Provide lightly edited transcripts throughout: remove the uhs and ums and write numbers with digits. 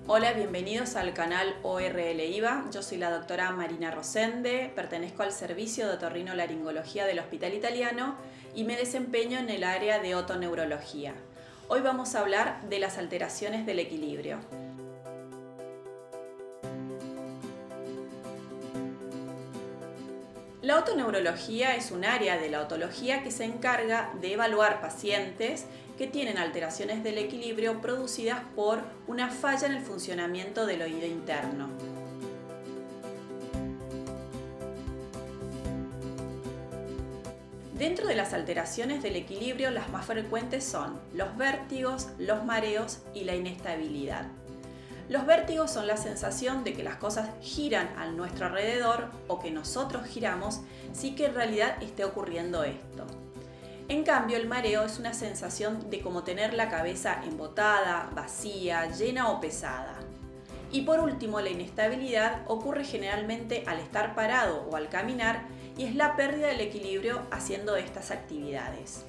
Hola, bienvenidos al canal ORL IVA. Yo soy la doctora Marina Rosende, pertenezco al servicio de otorrinolaringología del Hospital Italiano y me desempeño en el área de otoneurología. Hoy vamos a hablar de las alteraciones del equilibrio. La otoneurología es un área de la otología que se encarga de evaluar pacientes que tienen alteraciones del equilibrio producidas por una falla en el funcionamiento del oído interno. Dentro de las alteraciones del equilibrio, las más frecuentes son los vértigos, los mareos y la inestabilidad. Los vértigos son la sensación de que las cosas giran a nuestro alrededor o que nosotros giramos sin que en realidad esté ocurriendo esto. En cambio, el mareo es una sensación de como tener la cabeza embotada, vacía, llena o pesada. Y por último, la inestabilidad ocurre generalmente al estar parado o al caminar y es la pérdida del equilibrio haciendo estas actividades.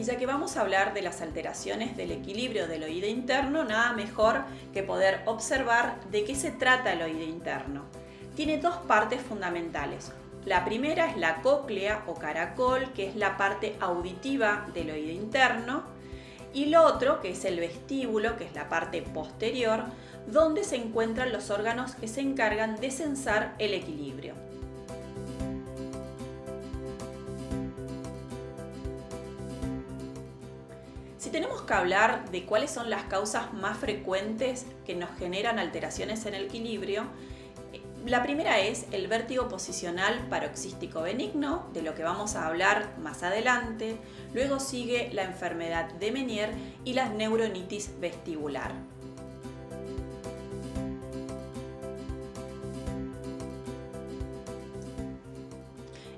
Y ya que vamos a hablar de las alteraciones del equilibrio del oído interno, nada mejor que poder observar de qué se trata el oído interno. Tiene dos partes fundamentales. La primera es la cóclea o caracol, que es la parte auditiva del oído interno, y lo otro, que es el vestíbulo, que es la parte posterior, donde se encuentran los órganos que se encargan de censar el equilibrio. Si tenemos que hablar de cuáles son las causas más frecuentes que nos generan alteraciones en el equilibrio, la primera es el vértigo posicional paroxístico benigno, de lo que vamos a hablar más adelante. Luego sigue la enfermedad de Meniere y la neuronitis vestibular.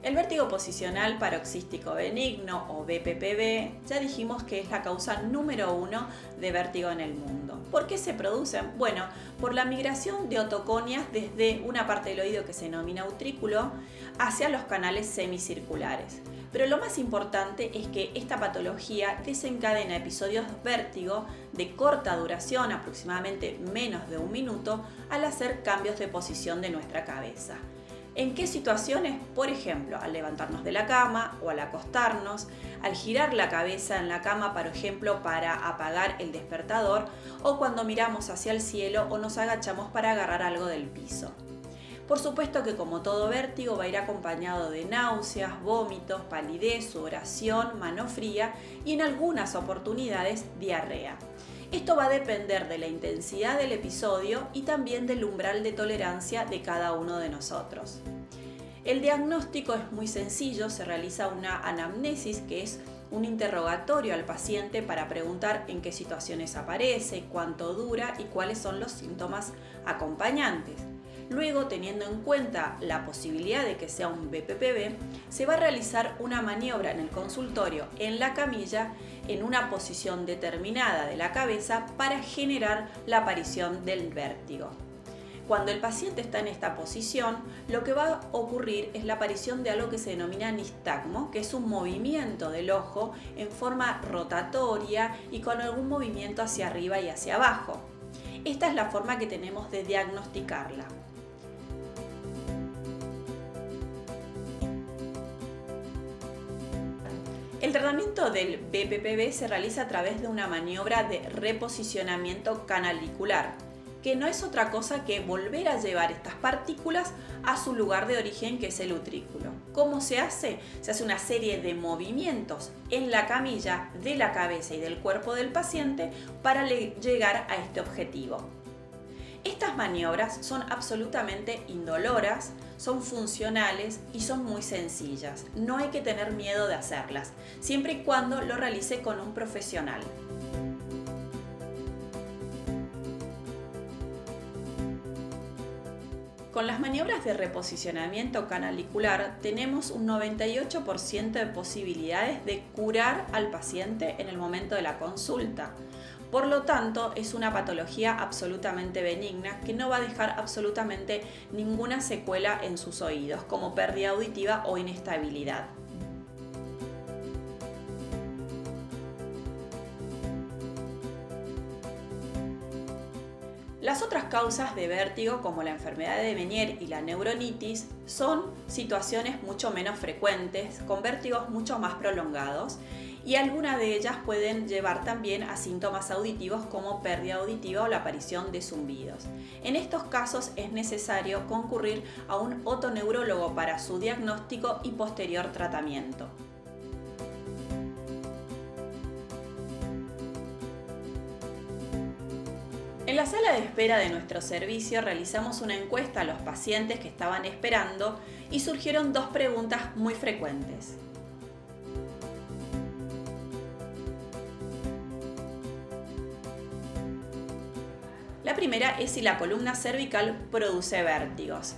El vértigo posicional paroxístico benigno o VPPB ya dijimos que es la causa número 1 de vértigo en el mundo. ¿Por qué se producen? Bueno, por la migración de otoconias desde una parte del oído que se denomina utrículo hacia los canales semicirculares. Pero lo más importante es que esta patología desencadena episodios de vértigo de corta duración, aproximadamente menos de un minuto, al hacer cambios de posición de nuestra cabeza. ¿En qué situaciones? Por ejemplo, al levantarnos de la cama o al acostarnos, al girar la cabeza en la cama, por ejemplo, para apagar el despertador, o cuando miramos hacia el cielo o nos agachamos para agarrar algo del piso. Por supuesto que como todo vértigo va a ir acompañado de náuseas, vómitos, palidez, sudoración, mano fría y en algunas oportunidades diarrea. Esto va a depender de la intensidad del episodio y también del umbral de tolerancia de cada uno de nosotros. El diagnóstico es muy sencillo, se realiza una anamnesis, que es un interrogatorio al paciente para preguntar en qué situaciones aparece, cuánto dura y cuáles son los síntomas acompañantes. Luego, teniendo en cuenta la posibilidad de que sea un VPPB, se va a realizar una maniobra en el consultorio en la camilla en una posición determinada de la cabeza para generar la aparición del vértigo. Cuando el paciente está en esta posición, lo que va a ocurrir es la aparición de algo que se denomina nistagmo, que es un movimiento del ojo en forma rotatoria y con algún movimiento hacia arriba y hacia abajo. Esta es la forma que tenemos de diagnosticarla. El tratamiento del VPPB se realiza a través de una maniobra de reposicionamiento canalicular, que no es otra cosa que volver a llevar estas partículas a su lugar de origen, que es el utrículo. ¿Cómo se hace? Se hace una serie de movimientos en la camilla de la cabeza y del cuerpo del paciente para llegar a este objetivo. Estas maniobras son absolutamente indoloras, son funcionales y son muy sencillas. No hay que tener miedo de hacerlas, siempre y cuando lo realice con un profesional. Con las maniobras de reposicionamiento canalicular tenemos un 98% de posibilidades de curar al paciente en el momento de la consulta. Por lo tanto, es una patología absolutamente benigna que no va a dejar absolutamente ninguna secuela en sus oídos, como pérdida auditiva o inestabilidad. Las otras causas de vértigo, como la enfermedad de Meniere y la neuronitis, son situaciones mucho menos frecuentes, con vértigos mucho más prolongados, y algunas de ellas pueden llevar también a síntomas auditivos como pérdida auditiva o la aparición de zumbidos. En estos casos es necesario concurrir a un otoneurólogo para su diagnóstico y posterior tratamiento. En la sala de espera de nuestro servicio realizamos una encuesta a los pacientes que estaban esperando y surgieron dos preguntas muy frecuentes. La primera es si la columna cervical produce vértigos.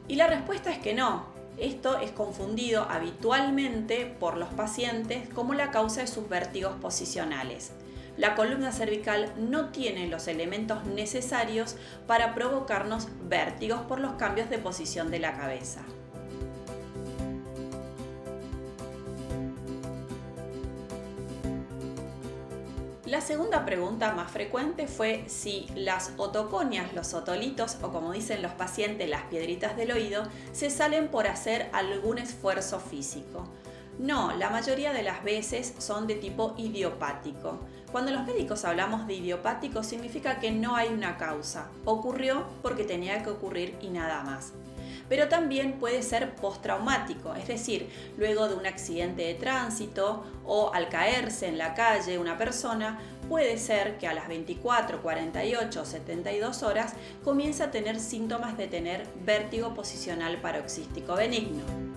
Y la respuesta es que no. Esto es confundido habitualmente por los pacientes como la causa de sus vértigos posicionales. La columna cervical no tiene los elementos necesarios para provocarnos vértigos por los cambios de posición de la cabeza. La segunda pregunta más frecuente fue si las otoconias, los otolitos o como dicen los pacientes, las piedritas del oído, se salen por hacer algún esfuerzo físico. No, la mayoría de las veces son de tipo idiopático. Cuando los médicos hablamos de idiopático significa que no hay una causa. Ocurrió porque tenía que ocurrir y nada más. Pero también puede ser postraumático, es decir, luego de un accidente de tránsito o al caerse en la calle una persona, puede ser que a las 24, 48 o 72 horas comience a tener síntomas de tener vértigo posicional paroxístico benigno.